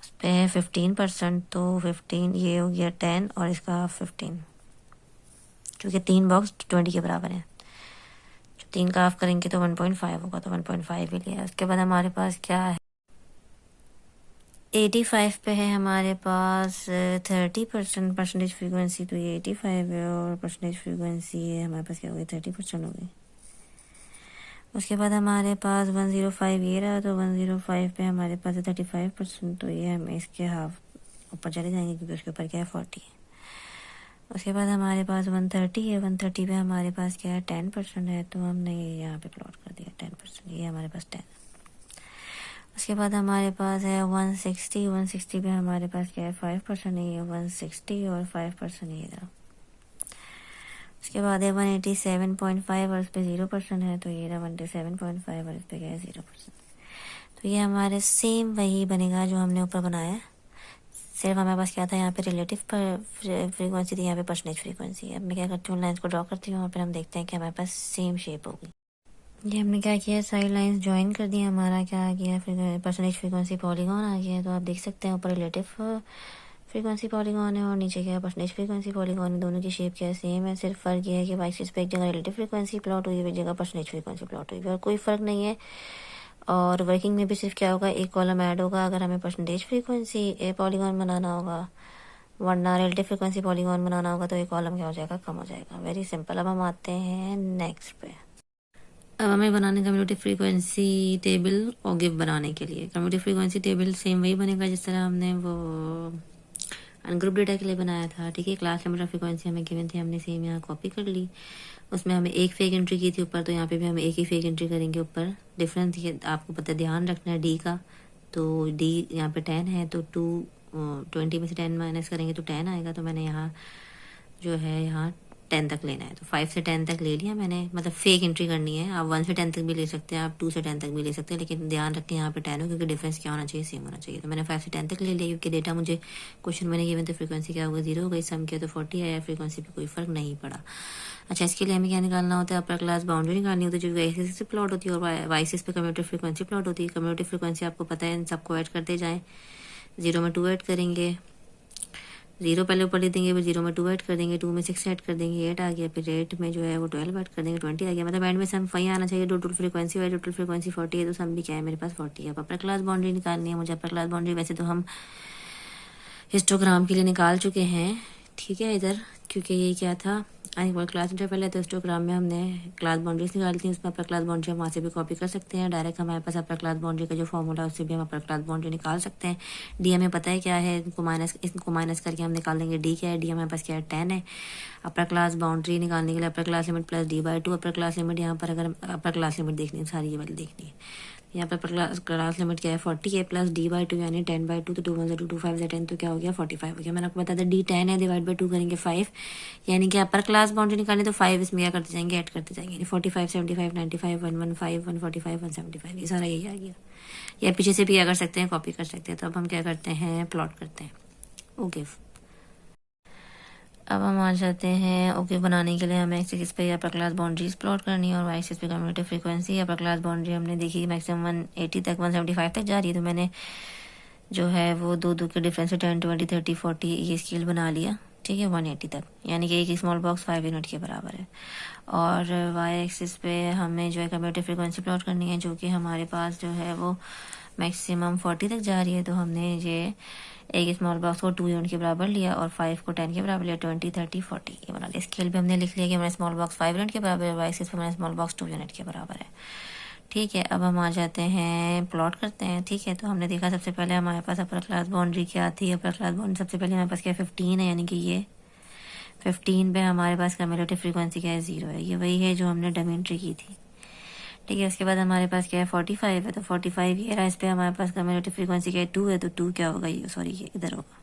उस पर है 15%, तो 15 ये हो गया 10 और इसका हाफ 15, क्योंकि 3 बॉक्स 20 के बराबर है, जो 3 का हाफ करेंगे तो 1.5 होगा, तो 1.5 ही लिया। उसके बाद हमारे पास क्या है, 85 पे है हमारे पास 30% परसेंटेज फ्रीक्वेंसी, तो ये 85 है, और परसेंटेज फ्रीक्वेंसी है हमारे पास क्या हो गई, 30% हो गई। उसके बाद हमारे पास 105 ये रहा, तो 105 पे हमारे पास है 35%, तो ये हम इसके हाफ ऊपर चले जाएंगे, क्योंकि उसके ऊपर क्या है 40 है। उसके बाद हमारे पास 130 है, 130 पे हमारे पास क्या है 10% है, तो हमने ये यहाँ पे प्लॉट कर दिया 10%, ये हमारे पास 10। उसके बाद हमारे पास है 160, 160 पे हमारे पास क्या है 5% है, ये 160 और 5% ये रहा। उसके बाद है 187.5 और इस पर 0% है, तो ये रहा 187.5 और इस पर क्या है 0%। तो ये हमारे सेम वही बनेगा जो हमने ऊपर बनाया है, सिर्फ हमारे पास क्या था, यहाँ पे रिलेटिव पर फ्रीक्वेंसी थी, यहाँ पे परसेंटेज फ्रीक्वेंसी है। अब मैं क्या करती हूँ, लाइन्स को ड्रॉ करती हूँ और फिर हम देखते हैं कि हमारे पास सेम शेप होगी। ये हमने क्या किया, साइड लाइंस ज्वाइन कर दिया, हमारा क्या आ गया, फिर परसेंटेज फ्रीक्वेंसी पॉलीगॉन आ गया। तो आप देख सकते हैं ऊपर रिलेटिव फ्रीक्वेंसी पॉलीगॉन है और नीचे क्या है परसेंटेज फ्रीक्वेंसी पॉलीगॉन है। दोनों की शेप क्या है, सेम है, सिर्फ फ़र्क ये है कि वाई एक्सिस पे एक जगह रिलेटिव फ्रीक्वेंसी प्लॉट हुई है, एक जगह परसेंटेज फ्रीक्वेंसी प्लॉट हुई है, और कोई फ़र्क नहीं है। और वर्किंग में भी सिर्फ क्या होगा, एक कॉलम ऐड होगा अगर हमें परसेंटेज फ्रीक्वेंसी पॉलीगॉन बनाना होगा, वरना रिलेटिव फ्रीक्वेंसी पॉलीगॉन बनाना होगा तो एक कॉलम क्या हो जाएगा, कम हो जाएगा। Very simple. अब हम आते हैं नेक्स्ट पे। अब हमें बनाने कम्यूटेटिव फ्रीक्वेंसी टेबल और गिव बनाने के लिए कम्यूटेटिव फ्रीक्वेंसी टेबल सेम वही बनेगा जिस तरह हमने वो अनग्रुप डेटा के लिए बनाया था। ठीक है, क्लास लिमिट ऑफ फ्रीक्वेंसी हमें गिवन थी, हमने सेम यहाँ कॉपी कर ली। उसमें हमें एक फेक एंट्री की थी ऊपर, तो यहाँ पे भी हम एक ही फेक एंट्री करेंगे ऊपर। डिफरेंस ये आपको पता ध्यान रखना है डी का, तो डी यहाँ पे 10 है, तो 20 में से 10 माइनस करेंगे तो 10 आएगा। तो मैंने यहाँ जो है यहाँ 10 तक लेना है, तो 5 से 10 तक ले लिया मैंने, मतलब फेक एंट्री करनी है। आप 1 से 10 तक भी ले सकते हैं, आप 2 से 10 तक भी ले सकते हैं, लेकिन ध्यान रखें यहाँ पे 10 हो, क्योंकि डिफरेंस क्या होना चाहिए, सेम होना चाहिए। तो मैंने 5 से 10 तक ले लिया, क्योंकि डेटा मुझे क्वेश्चन मैंने गिवन तो फ्रीक्वेंसी क्या होगा 0 हो गई, सम किया तो 40 आया, फ्रीक्वेंसी पे कोई फर्क नहीं पड़ा। अच्छा, इसके लिए हमें क्या निकालना होता है, अपर क्लास बाउंड्री निकालनी होती है, जो एक्सिस से प्लॉट होती है, और वाई एक्सिस पे कम्यूटेटिव फ्रीक्वेंसी प्लॉट होती है। कम्यूटेटिव फ्रीक्वेंसी आपको पता है, इन सबको ऐड करते जाएँ। 0 में 2 ऐड करेंगे, 0 पहले ऊपर ले देंगे, फिर 0 में 2 ऐड कर देंगे, 2 में 6 ऐड कर देंगे, 8 आ गया, फिर 8 में जो है वो 12 ऐड कर देंगे, 20 आ गया। मतलब एंड में सम वही आना चाहिए, टोटल फ्रीक्वेंसी है, टोटल फ्रीक्वेंसी 40 है, तो सम भी क्या है मेरे पास 40 है। अब अपर क्लास बाउंड्री निकालनी है मुझे। अपर क्लास बाउंड्री वैसे तो हम हिस्टोग्राम के लिए निकाल चुके हैं, ठीक है इधर, क्योंकि ये क्या था अनइक्वल क्लास इंटरवल है, तो हिस्टोग्राम में हमने क्लास बाउंड्रीज निकाली थी। उसमें अपर क्लास बाउंड्री हम वहाँ से भी कॉपी कर सकते हैं डायरेक्ट। हमारे पास अपर क्लास बाउंड्री का जो फॉर्मूला है उससे भी हम अपर क्लास बाउंड्री निकाल सकते हैं। डी हमें पता है क्या है, इनको माइनस करके हम निकाल देंगे डी क्या है। डी हमारे पास क्या है 10 है। अपर क्लास बाउंड्री निकालने के लिए upper class limit plus d/2 upper class limit, यहाँ पर अगर अपर क्लास लिमिट देखनी है सारी ये वाली देखनी है, यहाँ पर क्लास लिमिट क्या है 40 है, प्लस d/2 यानी 10/2, तो 2 1 2 2 5 10, तो क्या हो गया 45 हो गया। मैंने आपको बताया था d 10 है, डिवाइड बाई 2 करेंगे 5, यानी कि अपर क्लास बाउंड्री निकालनी तो 5 इसमें क्या करते जाएंगे, ऐड करते जाएंगे, यानी 45 75 95 115 145 175, ये सारा यही आ गया। या पीछे से भी क्या कर सकते हैं, कॉपी कर सकते हैं। तो अब हम क्या करते हैं, प्लॉट करते हैं ओके। अब हम आ जाते हैं ओके बनाने के लिए हमें एक्सिस पे अपर क्लास बाउंड्रीज प्लॉट करनी है, और वाई एक्सिस पे कम्यूटेटिव फ्रीक्वेंसी। अपर क्लास बाउंड्री हमने देखी मैक्सिमम 180 तक 175 तक जा रही है, तो मैंने जो है वो दो के डिफरेंस से 10 20 30 40 ये स्केल बना लिया, ठीक है 180 तक, यानी कि एक स्मॉल बॉक्स 5 यूनिट के बराबर है। और वाई एक्सिस पे हमें जो है कम्यूटेटिव फ्रीक्वेंसी प्लॉट करनी है, जो कि हमारे पास जो है वो मैक्सिमम 40 तक जा रही है। तो हमने ये एक स्मॉल बॉक्स को 2 यूनिट के बराबर लिया और 5 को 10 के बराबर लिया, 20 30 40 ये बना लिया। स्केल भी हमने लिख लिया कि हमारा स्मॉल बॉक्स 5 यूनिट के बराबर है, वाई एक्सिस पे हमारा स्मॉल बॉक्स 2 यूनिट के बराबर है, ठीक है। अब हम आ जाते हैं प्लॉट करते हैं, ठीक है। तो हमने देखा सबसे पहले हमारे पास अपर क्लास बाउंड्री क्या थी। अपर क्लास बाउंड्री सबसे पहले हमारे पास क्या 15 है, यानी कि ये 15 पे हमारे पास कम्युलेटिव फ्रीक्वेंसी क्या है, 0 है। ये वही है जो हमने डमी एंट्री की थी, ठीक है। उसके बाद हमारे पास क्या है, 45 है, तो 45 ये रहा। इस पर हमारे पास कम्युलेटिव फ्रीक्वेंसी क्या है, 2 है, तो 2 क्या होगा, ये सॉरी ये इधर होगा,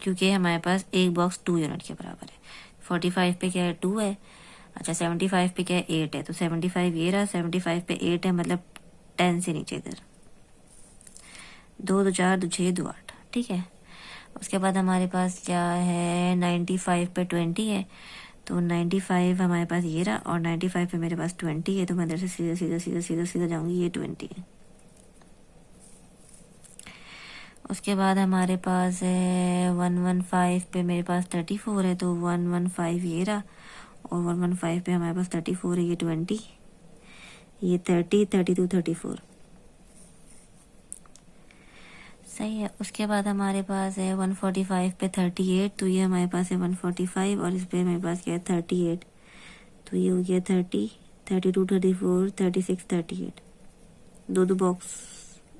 क्योंकि हमारे पास एक बॉक्स 2 यूनिट के बराबर है। 45 पे क्या है, 2 है। अच्छा 75 पे क्या है, 8 है, तो 75 ये रहा, 75 पे 8 है, मतलब 10 से नीचे इधर 2 2 4 2 6 2 8, ठीक है। उसके बाद हमारे पास क्या है, 95 पे 20 है, तो 95 हमारे पास ये रहा, और 95 पे मेरे पास 20 है, तो मैं इधर से सीधा सीधा सीधा सीधा सीधा जाऊंगी, ये 20 है। उसके बाद हमारे पास है 115 पे मेरे पास 34 है, तो 115 ये रहा, और 115 पे हमारे पास 34 है, ये 20, ये 30 32 34, सही है। उसके बाद हमारे पास है 145 पे 38, तो ये हमारे पास है 145, और इस पे मेरे पास क्या है 38, तो ये हो गया 30 32 34 36 38, दो दो बॉक्स,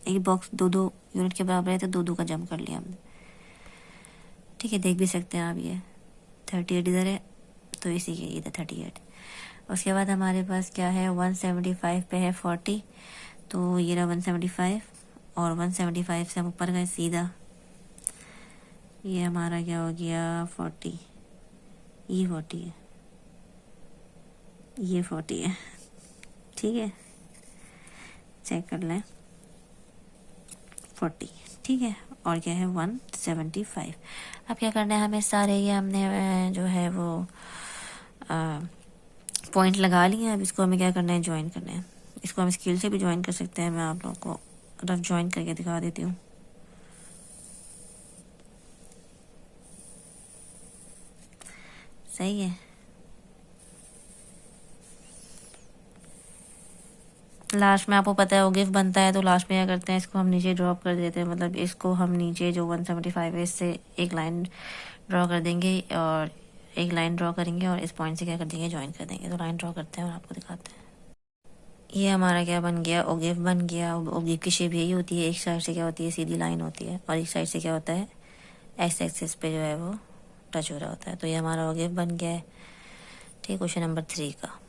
एक बॉक्स 2 2 यूनिट के बराबर है, तो 2 2 का जम कर लिया हमने, ठीक है। देख भी सकते हैं आप, ये 38 इधर है, तो इसी के इधर 38। उसके बाद हमारे पास क्या है, 175 पे है 40, तो ये रहा 175, और 175 से हम ऊपर गए सीधा, ये हमारा क्या हो गया 40, ये 40 है, ये 40 है, ठीक है। चेक कर लें, 40, ठीक है। और क्या है 175। अब क्या करना है हमें, सारे ये हमने जो है वो पॉइंट लगा लिए हैं। अब इसको हमें क्या करना है, ज्वाइन करना है। इसको हम स्केल से भी ज्वाइन कर सकते हैं, मैं आप लोगों को रफ ज्वाइन करके दिखा देती हूँ। सही है। लास्ट में आपको पता है वो गिफ बनता है, तो लास्ट में क्या करते हैं, इसको हम नीचे ड्रॉप कर देते हैं, मतलब इसको हम नीचे जो 175 है इससे एक लाइन ड्रॉ कर देंगे, और एक लाइन ड्रॉ करेंगे, और इस पॉइंट से क्या कर देंगे, ज्वाइन कर देंगे। तो लाइन ड्रॉ करते हैं और आपको दिखाते हैं। ये हमारा क्या बन गया, ओगिव बन गया। ओगिव की शेप यही होती है, एक साइड से क्या होती है, सीधी लाइन होती है, और एक साइड से क्या होता है, एक्स एक्सिस पे जो है वो टच हो रहा होता है। तो ये हमारा ओगिव बन गया है, ठीक। क्वेश्चन नंबर 3 का।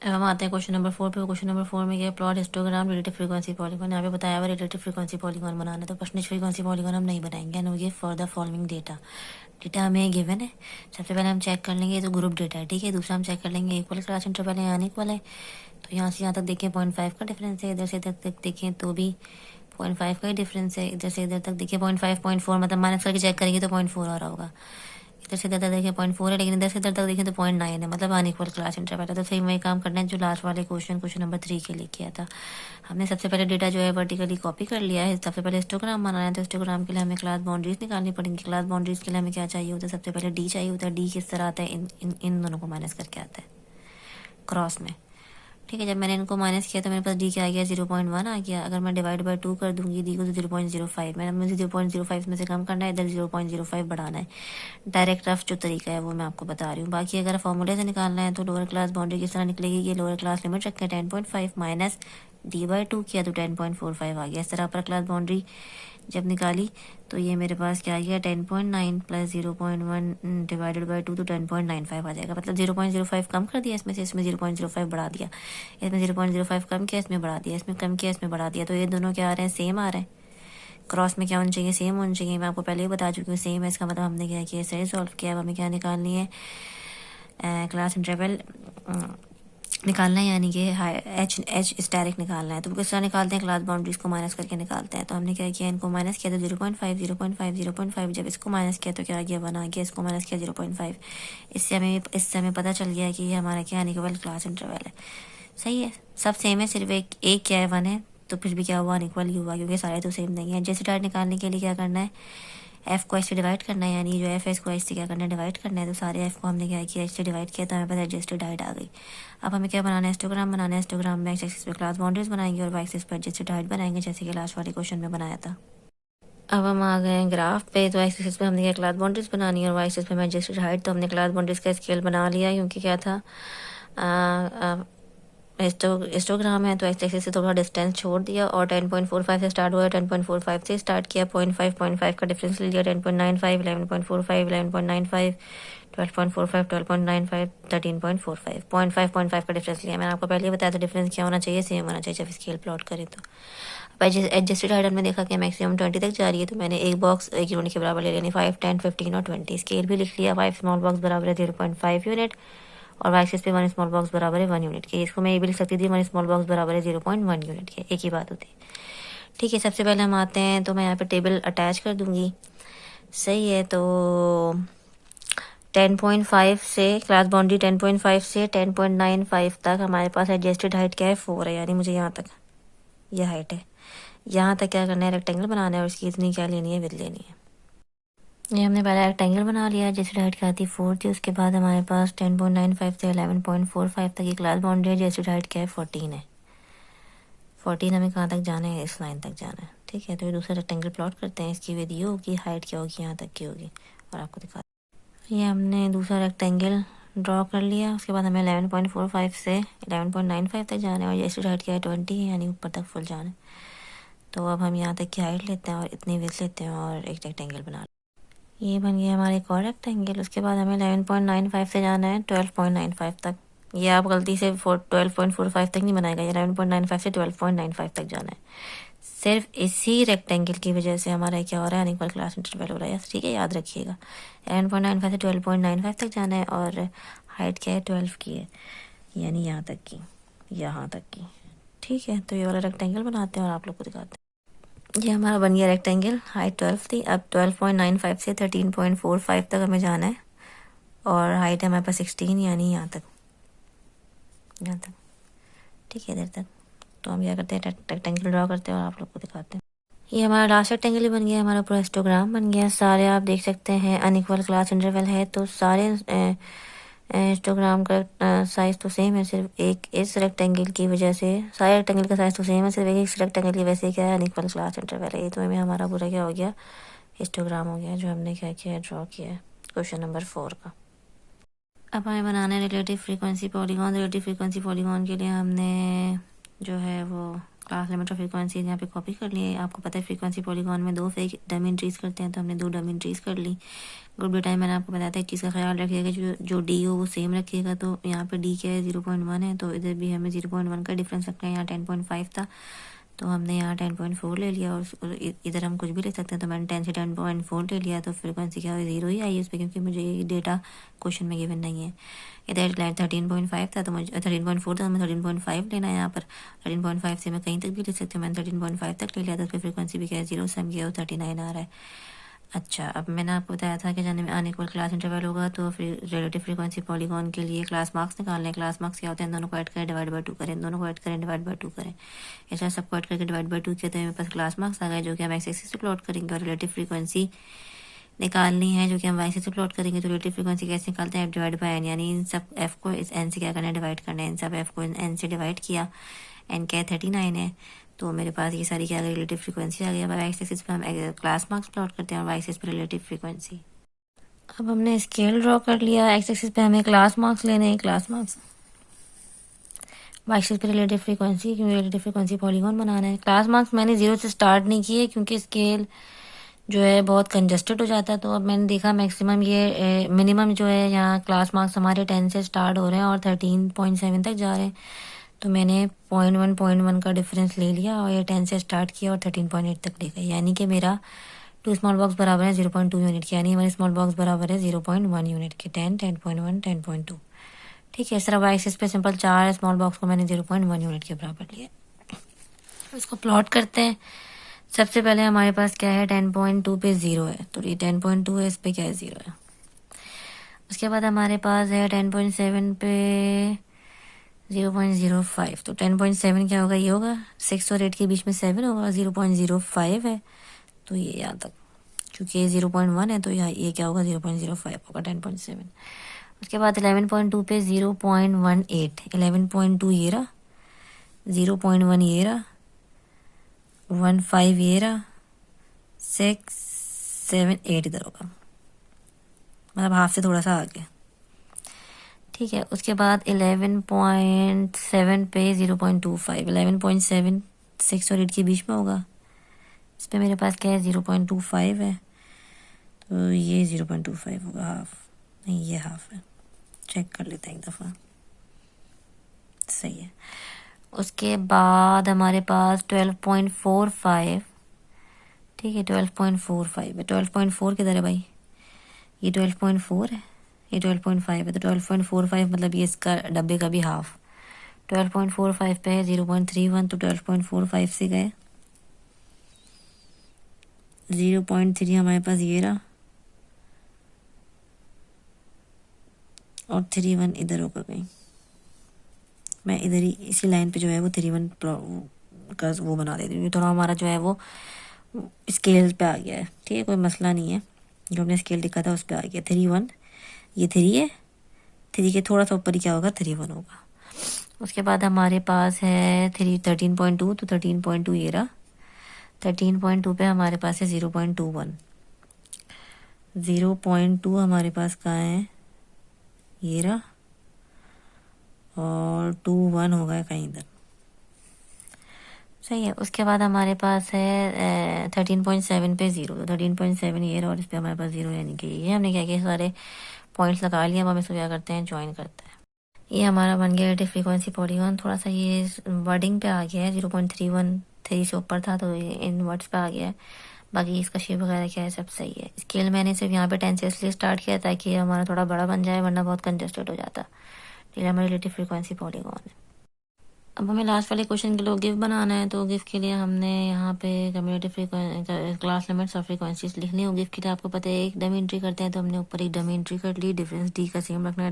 अब हम आते हैं क्वेश्चन नंबर 4 पे। क्वेश्चन नंबर 4 में क्या है, plot histogram relative frequency polygon. यहाँ पे बताया हुआ रिलेटिव फ्रीक्वेंसी पॉलीगॉन बनाना है, तो परसेंटेज फ्रीक्वेंसी पॉलीगॉन हम नहीं बनाएंगे। Know give for the following data. Data हमें गिवन है। सबसे पहले हम चेक कर लेंगे, तो ग्रुप डेटा है, ठीक है। दूसरा हम चेक कर लेंगे इक्वल क्लास इंटरवल है या अनइक्वल है। तो यहाँ से यहाँ तक देखें 0.5 का डिफरेंस है, इधर से इधर तक देखें तो भी 0.5 का ही डिफरेंस है, इधर से इधर तक देखिए 0.5 0.4, मतलब माइनस करके चेक करेंगे तो 0.4 आ रहा होगा। इधर से इधर तक देखें 0.4 है, लेकिन इधर से इधर तक देखें तो 0.9 है, मतलब अनइक्वल क्लास इंटरवल है। तो सही वही काम करना है जो लास्ट वाले क्वेश्चन नंबर 3 के लिए किया था। हमने सबसे पहले डेटा जो है वर्टिकली कॉपी कर लिया है। सबसे पहले हिस्टोग्राम बनाना है, तो हिस्टोग्राम के लिए हमें क्लास बाउंड्रीज निकालनी पड़ेंगी। क्लास बाउंड्रीज के लिए हमें क्या चाहिए होता है, सबसे पहले डी चाहिए होता है। डी किस तरह आता है, इन दोनों को माइनस करके आता है क्रॉस में, ठीक है। जब मैंने इनको माइनस किया तो मेरे पास डी क्या आ गया, 0.1 आ गया। अगर मैं डिवाइड बाय 2 कर दूंगी डी को, तो 0.05, मैंने मुझे 0.05 में से कम करना है, इधर 0.05 बढ़ाना है। डायरेक्ट रफ जो तरीका है वो मैं आपको बता रही हूँ। बाकी अगर फॉर्मूले से निकालना है तो लोअर क्लास बाउंड्री किस तरह निकलेगी, ये लोअर क्लास लिमिट रखें 10.5 माइनस डी/2 किया तो 10.45 आ गया। इस तरह अपर क्लास बाउंड्री जब निकाली तो ये मेरे पास क्या आ गया, 10.9 प्लस 0.1 डिवाइडेड बाई 2, तो 10.95 आ जाएगा। मतलब 0.05 कम कर दिया इसमें से, इसमें 0.05 बढ़ा दिया, इसमें 0.05 कम किया, इसमें बढ़ा दिया, इसमें कम किया, इसमें बढ़ा दिया। तो ये दोनों क्या आ रहे हैं, सेम आ रहे हैं। क्रॉस में क्या होना चाहिए, सेम होना चाहिए। मैं आपको पहले ही बता चुकी हूँ सेम है, इसका मतलब हमने क्या किया, सही सॉल्व किया। अब हमें क्या निकालनी है, क्लास इंटरवल निकालना है, यानी कि एच स्टैरिक निकालना है। तो किस तरह निकालते हैं, क्लास बाउंड्रीज को माइनस करके निकालते हैं। तो हमने क्या किया, इनको माइनस किया तो 0.5 जब इसको माइनस किया तो क्या आ गया, 1 आ गया। इसको माइनस किया 0.5। इससे हमें पता चल गया कि ये हमारा क्या अनइक्वल क्लास इंटरवल है। सही है, सब सेम है, सिर्फ एक क्या है, 1 है, तो फिर भी क्या हुआ, अनइक्वल ही हुआ, क्योंकि सारे तो सेम नहीं है। जैसे डाइट निकालने के लिए क्या करना है, एफ को एच से डिवाइड करना है, यानी जो एफ है इसको एच से क्या करना है, डिवाइड करना है। तो सारे एफ को हमने क्या किया, एच से डिवाइड किया, तो हमें पास एडजस्टेड हाइट आ गई। अब हमें क्या बनाना है, हिस्टोग्राम बनाना है। हिस्टोग्राम में एक्स एक्सिस पे क्लास बाउंड्रीज बनाएंगे और वाई एक्सिस पे एडजस्टेड हाइट बनाएंगे, जैसे कि लास्ट वाले क्वेश्चन में बनाया था। अब हम आ गए हैं ग्राफ पे। तो एक्स एक्सिस पे हमने क्या क्लास बाउंड्रीज बनानी है, और वाई एक्सिस पे एडजस्टेड हाइट। तो हमने क्लास बाउंड्रीज का स्केल बना लिया, क्योंकि क्या था, हिस्टोग्राम है तो एक्स एक्सिस से थोड़ा डिस्टेंस छोड़ दिया और 10.45 से स्टार्ट हुआ, 10.45 से स्टार्ट किया, 0.5 का डिफरेंस ले लिया, 10.95, 11.45, 11.95, 12.45, 12.95, 13.45, 0.5 का डिफरेंस लिया। मैंने आपको पहले ही बताया था डिफरेंस क्या होना चाहिए, सेम होना चाहिए जब स्केल प्लॉट करें तो। एडजस्टेड हाइट हमने देखा कि मैक्सिमम 20 तक जा रही है, तो मैंने एक बॉक्स 1 यूनिट के बराबर ले लेनी, 5, 10, 15 और 20। स्केल भी लिख लिया, 5 स्मॉल बॉक्स बराबर है 0.5 यूनिट और वाई एक्सिस पे 1 स्मॉल बॉक्स बराबर है 1 यूनिट के। इसको मैं ये भी लिख सकती थी 1 स्मॉल बॉक्स बराबर है 0.1 यूनिट के, एक ही बात होती है। ठीक है, सबसे पहले हम आते हैं, तो मैं यहाँ पे टेबल अटैच कर दूंगी। सही है, तो 10.5 से क्लास बाउंड्री 10.5 से 10.95 तक हमारे पास एडजस्टेड हाइट क्या है, 4 है, यानी मुझे यहाँ तक यह हाइट है। यहाँ तक क्या करना है, रेक्टेंगल बनाना है और इसकी इतनी क्या लेनी है, विड्थ लेनी है। ये हमने पहले रेक्टेंगल बना लिया जैसे हाइट क्या थी 4 थी। उसके बाद हमारे पास 10.95 से 11.45 तक की क्लास बाउंड्री है, जैसे हाइट क्या है 14 है। 14 हमें कहाँ तक जाना है, इस लाइन तक जाना है। ठीक है, तो ये दूसरा रेक्टेंगल प्लॉट करते हैं, इसकी विड्थ ये होगी, हाइट क्या होगी यहाँ तक की होगी और आपको दिखा। ये हमने दूसरा रेक्टेंगल ड्रॉ कर लिया। उसके बाद हमें 11.45 से 11.95 तक जाना है और जैसे हाइट क्या है 20 है, यानी ऊपर तक फुल जाना है। तो अब हम यहाँ तक की हाइट लेते हैं और इतनी विड्थ लेते हैं और एक रेक्टेंगल बना लेते हैं। ये बन गया हमारा एक और रेक्टेंगल। उसके बाद हमें 11.95 से जाना है 12.95 तक। ये आप गलती से 12.45 तक नहीं बनाएगा, ये 11.95 से 12.95 तक जाना है। सिर्फ इसी रेक्टेंगल की वजह से हमारा क्या हो रहा है, अनइक्वल क्लास इंटरवल हो रहा है। ठीक है, याद रखिएगा 11.95 से 12.95 तक जाना है और हाइट क्या है 12 की है, यानी यहाँ तक की, यहाँ तक की। ठीक है, तो ये वाला रेक्टेंगल बनाते हैं और आप लोग को दिखाते हैं। ये हमारा बन गया रेक्टेंगल, हाइट 12 थी, अब 12.95 से 13.45 तक हमें जाना है और हाइट है हमारे पास 16, यानी यहाँ तक, यहाँ तक। ठीक है, इधर तक। तो हम क्या करते हैं, रेक्टेंगल ड्रॉ करते हैं और आप लोग को दिखाते हैं। ये हमारा लास्ट रेक्टेंगल ही बन गया, हमारा पूरा हिस्टोग्राम बन गया। सारे आप देख सकते हैं अनइक्वल क्लास इंटरवल है, तो सारे हिस्टोग्राम का साइज तो सेम है, सिर्फ एक इस रेक्टेंगल की वजह से सारे रेक्टेंगल का साइज तो सेम है, सिर्फ एक इस रेक्टेंगल की वजह से क्या है, अनइक्वल क्लास इंटरवल है। ये तो हमें हमारा पूरा क्या हो गया, हिस्टोग्राम हो गया, जो हमने क्या किया है, ड्रॉ किया है क्वेश्चन नंबर 4 का। अब हमें बनाना है relative frequency polygon. Relative frequency polygon के लिए हमने जो है वो क्लास लिमिट ऑफ फ्रीक्वेंसी यहाँ पे कॉपी कर लिए। आपको पता है फ्रीक्वेंसी पॉलीगॉन में 2 फेक डमी एंट्रीज करते हैं, तो हमने 2 डमी एंट्रीज कर ली। ग्रुप डेटा में मैंने आपको बताया था एक चीज़ का ख्याल रखिएगा, जो डी हो वो सेम रखिएगा। तो यहाँ पे डी क्या है 0.1 है, तो इधर भी हमें 0.1 का डिफरेंस रखना है। यहाँ 10.5 था तो हमने यहाँ 10.4 ले लिया और इधर हम कुछ भी ले सकते हैं, तो मैंने 10 से 10.4 ले लिया। तो फ्रीक्वेंसी क्या हुई, 0 ही आई उस पर, क्योंकि मुझे ये डेटा क्वेश्चन में गिवन नहीं है। इधर 13.5 था तो मुझे 13.4 था, तो मैं 13.5 लेना है यहाँ पर। 13.5 से मैं कहीं तक भी ले सकती हूँ, मैंने 13.5 तक ले लिया, तो फिर फ्रीक्वेंसी भी क्या है 0 से हम गया 39 आ रहा है। अच्छा, अब मैंने आपको बताया था कि जाने में अनइक्वल क्लास इंटरवल होगा, तो फिर रिलेटिव फ्रीक्वेंसी पॉलीगॉन के लिए क्लास मार्क्स निकालने हैं। क्लास मार्क्स क्या होते हैं, दोनों को ऐड करें, डिवाइड बाय 2 करें, दोनों को ऐड करें, डिवाइड बाय 2 करें। ऐसा सबको ऐड करके डिवाइड बाय 2 किया तो मेरे पास क्लास मार्क्स आ गए, जो कि हम एक्स एक्सिस से प्लॉट करेंगे। और रिलेटिव फ्रीक्वेंसी निकालनी है जो कि हम वाई एक्सिस से प्लॉट करेंगे। तो रिलेटिव फ्रीक्वेंसी कैसे निकालते हैं, एफ डिवाइड बाय एन, यानी इन सब एफ को इस एन से क्या करना है, डिवाइड करना है। इन सब एफ को एन से डिवाइड किया, एन क्या है 39 है, तो मेरे पास ये सारी क्या आ गई, रिलेटिव फ्रीक्वेंसी आ गई। अब वाई एक्सिस पे हम क्लास मार्क्स प्लॉट करते हैं और वाई एक्सिस पे रिलेटिव फ्रीक्वेंसी। अब हमने स्केल ड्रॉ कर लिया, एक्स एक्सिस पे हमें क्लास मार्क्स लेने हैं, क्लास मार्क्स, वाई एक्सिस पे रिलेटिव फ्रीक्वेंसी, क्योंकि रिलेटिव फ्रीक्वेंसी पॉलीगॉन बनाना है। क्लास मार्क्स मैंने 0 से स्टार्ट नहीं किए क्योंकि स्केल जो है बहुत कंजस्टेड हो जाता है। तो अब मैंने देखा मैक्सिमम ये मिनिमम जो है यहाँ क्लास मार्क्स हमारे 10 से स्टार्ट हो रहे हैं और 13.7 तक जा रहे हैं। तो मैंने 0.1 का डिफरेंस ले लिया और ये 10 से स्टार्ट किया और 13.8 तक ले गया, यानी कि मेरा 2 स्मॉल बॉक्स बराबर है 0.2 यूनिट के, यानी 1 स्मॉल बॉक्स बराबर है 0.1 यूनिट के। 10, 10.1, 10.2। ठीक है, इस तरह वाई एक्सिस पे सिंपल 4 स्मॉल बॉक्स को मैंने 0.1 यूनिट के बराबर लिया। इसको प्लॉट करते हैं। सबसे पहले हमारे पास क्या है, 10.2 पे 0 है, तो ये 10.2 है, इस पे क्या है 0 है। उसके बाद हमारे पास है 10.7 पे 0.05, तो 10.7 क्या होगा, ये होगा 6 और 8 के बीच में 7 होगा, 0.05 है, तो ये यहाँ तक, क्योंकि ये 0.1 है तो ये क्या होगा 0.05 होगा 10.7। उसके बाद 11.2 पे 0.18, 11.2 ये रहा, 0.1 ये रहा, 1.5 ये रहा, 6, 7, 8 इधर होगा, मतलब हाफ से थोड़ा सा आगे। ठीक है। उसके बाद 11.7 पे 0.25, 11.76 और 8 के बीच में होगा। इस पे मेरे पास क्या है, 0.25 है, तो ये 0.25 होगा, हाफ नहीं ये हाफ है। चेक कर लेते हैं एक दफ़ा, सही है। उसके बाद हमारे पास 12.45, ठीक है 12.45 है। 12.4 किधर है भाई, ये 12.4 है, ये 12.5 है, तो 12.45 मतलब ये इसका डब्बे का भी हाफ। 12.45 पे है 0.31, तो 12.45 से गए 0.3 हमारे पास ये रहा, और 3.1 इधर होगा कहीं। मैं इधर ही इसी लाइन पे जो है वो 3.1 का वो बना देती हूँ। थोड़ा हमारा जो है वो स्केल पे आ गया है, ठीक है, कोई मसला नहीं है। जो हमने स्केल दिखा था उस पर आ गया 3.1, ये 3 है, 3 के थोड़ा सा ऊपर ही क्या होगा, 3.1 होगा। उसके बाद हमारे पास है 13.2, तो 13.2 ये रहा। 13.2 पे हमारे पास है 0.21, 0.2 हमारे पास कहाँ है, ये रहा, और 2.1 होगा कहीं इधर, सही है। उसके बाद हमारे पास है 13.7 पे 0, तो 13.7 ये रहा, और इस पर हमारे पास 0 यानी कि ये हमने क्या किया, सारे पॉइंट्स लगा लिए। अब हम इसको क्या करते हैं, ज्वाइन करते हैं। ये हमारा बन गया एडिटिव फ्रीक्वेंसी पॉलीगॉन। थोड़ा सा ये वर्डिंग पे आ गया है, 0.313 से ऊपर था तो ये इन वर्ड्स पे आ गया है। बाकी इसका शेप वगैरह क्या है सब सही है। स्केल मैंने सिर्फ यहाँ पे 10 से इसलिए स्टार्ट किया ताकि ये हमारा थोड़ा बड़ा बन जाए, वरना बहुत कंजस्टेड हो जाता। ये हमारी रिलेटिव फ्रीक्वेंसी पॉलीगॉन है। अब हमें लास्ट वाले क्वेश्चन के लिए गिव बनाना है, तो गिव के लिए हमने यहाँ पे कम्युनिटी फ्रीक्वेंसी क्लास लिमिट्स और फ्रीक्वेंसीज लिखनी होगी। गिव के लिए आपको पता है एक डमी एंट्री करते हैं, तो हमने ऊपर एक डमी एंट्री कर ली। डिफरेंस डी का सेम रखना है,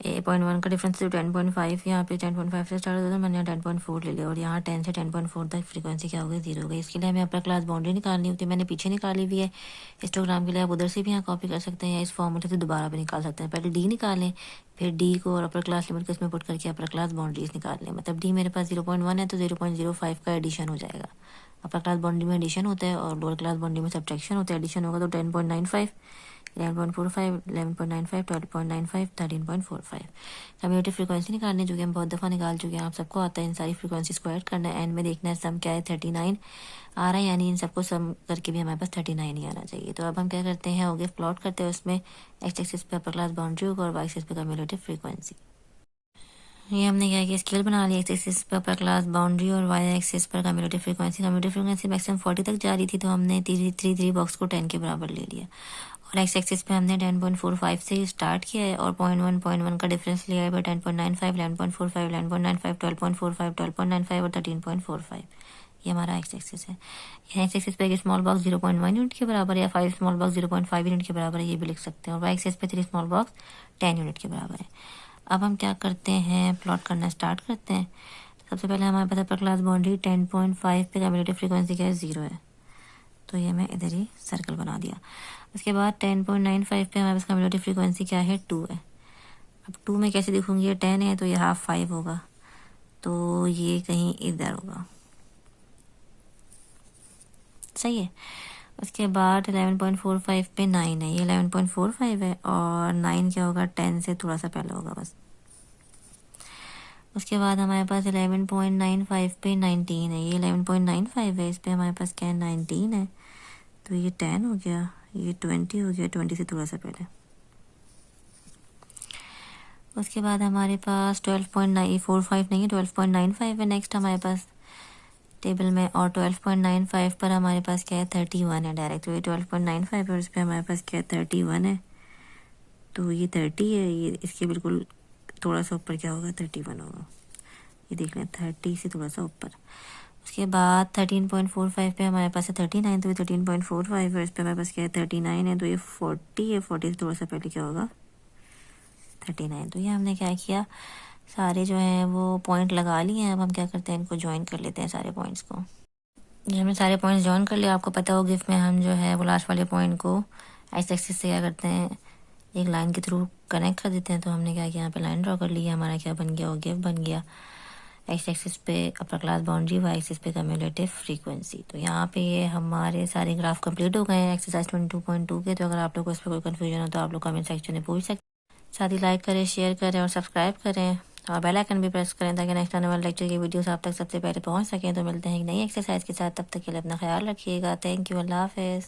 10.1 का डिफरेंस तो 10.5, यहाँ पे 10.5 से स्टार्ट होता था, मैंने यहाँ 10.4 ले लिया, और यहाँ 10 से 10.4 तक फ्रीक्वेंसी क्या हो गई, 0 हो गई। इसके लिए हमें अपर क्लास बाउंड्री निकालनी होती है, मैंने पीछे निकाली हुई है। हिस्टोग्राम के लिए आप उधर से भी यहाँ कॉपी कर सकते हैं, या इस फॉर्मूले से दोबारा भी निकाल सकते हैं। पहले डी निकालें, फिर डी को और अपर क्लास लिमिट को इसमें पुट करके अपर क्लास बाउंड्रीज निकाल लें। मतलब डी मेरे पास 0.1 है, तो 0.05 का एडिशन हो जाएगा। अपर क्लास बाउंड्री में एडिशन होता है और लोअर क्लास बाउंड्री में सब्ट्रैक्शन होता है। एडिशन होगा तो 10.95, 11.45, 11.95, 12.95, 13.45। कम्युनिटी फ्रीक्वेंसी निकालनी है, जो कि हम बहुत दफ़ा निकाल चुके हैं, आप सबको आता है। इन सारी फ्रीक्वेंसीज को ऐड करना है, एंड में देखना है सम क्या है, 39 आ रहा है, यानी इन सबको सम करके भी हमारे पास 39 ही आना चाहिए। तो अब हम क्या करते हैं, ओके प्लॉट करते हैं। उसमें एक्स एक्सिस पे अपर क्लास बाउंड्री होगा और वाई एक्सिस पे कम्युनिटी फ्रीक्वेंसी। ये हमने क्या किया, स्केल बना लिया। एक्स एक्सिस पर अपर क्लास बाउंड्री और वाई एक्सिस पर community frequency. Community frequency maximum 40 तक जा रही थी, तो हमने 3 बॉक्स को 10 के बराबर ले लिया। और एक्स एक्सिस पे हमने 10.45 से स्टार्ट किया है, और 0.1 का डिफरेंस लिया है। 10.95, 11.45, 11.95, 12.45, 12.95 और 13.45। ये हमारा एक्स एक्सिस है। एक्स एक्सिस पे एक स्मॉल बॉक्स 0.1 यूनिट के बराबर है, या 5 स्मॉल बॉक्स 0.5 यूनिट के बराबर है, ये भी लिख सकते हैं। और वाई एक्सिस पे 3 स्मॉल बॉक्स 10 यूनिट के बराबर है। अब हम क्या करते हैं, प्लॉट करना स्टार्ट करते हैं। सबसे पहले हमारे पास अपर क्लास बाउंड्री 10.5 पे कम्युनिटी फ्रीक्वेंसी क्या है, 0 है, तो ये मैं इधर ही सर्कल बना दिया। उसके बाद 10.95 पे हमारे पास कम्युनिटी फ्रीक्वेंसी क्या है, 2 है। अब 2 में कैसे दिखूंगी, ये 10 है तो ये हाफ 5 होगा, तो ये कहीं इधर होगा, सही है। उसके बाद 11.45 पे 9 है, ये 11.45 है, और 9 क्या होगा, 10 से थोड़ा सा पहले होगा बस। उसके बाद हमारे पास 11.95 पे 19 है, ये 11.95 है, इस पे हमारे पास क्या है, 19 है, तो ये 10 हो गया, ये 20 हो गया, 20 से थोड़ा सा पहले। उसके बाद हमारे पास 12.945 नहीं है, 12.95 है नेक्स्ट हमारे पास टेबल में, और 12.95 पर हमारे पास क्या है, 31 है डायरेक्ट। तो ये 12.95 है और इस पर हमारे पास क्या है, 31 है, तो ये 30 है, ये इसके बिल्कुल थोड़ा सा ऊपर क्या होगा, 31 होगा। ये देख लें, 30 से थोड़ा सा ऊपर। उसके बाद 13.45 पे हमारे पास है 39, तो ये 13.45 है, इस पर हमारे पास क्या है, 39 है, तो ये 40 है, 40 से थोड़ा सा पहले क्या होगा, 39। तो ये हमने क्या किया, सारे जो हैं वो पॉइंट लगा लिए हैं। अब हम क्या करते हैं, इनको ज्वाइन कर लेते हैं सारे पॉइंट्स को। ये हमने सारे पॉइंट्स ज्वाइन कर लिया। आपको पता हो गिफ में हम जो है वो लास्ट वाले पॉइंट को एक्स एक्सिस से क्या करते हैं, एक लाइन के थ्रू कनेक्ट कर देते हैं। तो हमने क्या किया, यहाँ पे लाइन ड्रॉ कर ली, हमारा क्या बन गया, वो गिफ बन गया। एक्स एक्सिस पे upper class boundary, Y axis पे कम्युलेटिव फ्रीक्वेंसी। तो यहाँ पे ये हमारे सारे ग्राफ कंप्लीट हो गए हैं एक्सरसाइज 22.2 के। तो अगर आप लोग को इस पर कोई कन्फ्यूजन हो तो आप लोग कमेंट सेक्शन में पूछ सकते हैं। साथ ही लाइक करें, शेयर करें और सब्सक्राइब करें और बेल आइकन भी प्रेस करें ताकि नेक्स्ट आने वाले लेक्चर की वीडियोस आप तक सबसे पहले पहुंच सकें। तो मिलते हैं एक नई एक्सरसाइज के साथ, तब तक के लिए अपना ख्याल रखिएगा। थैंक यू, अल्लाह हाफिज़।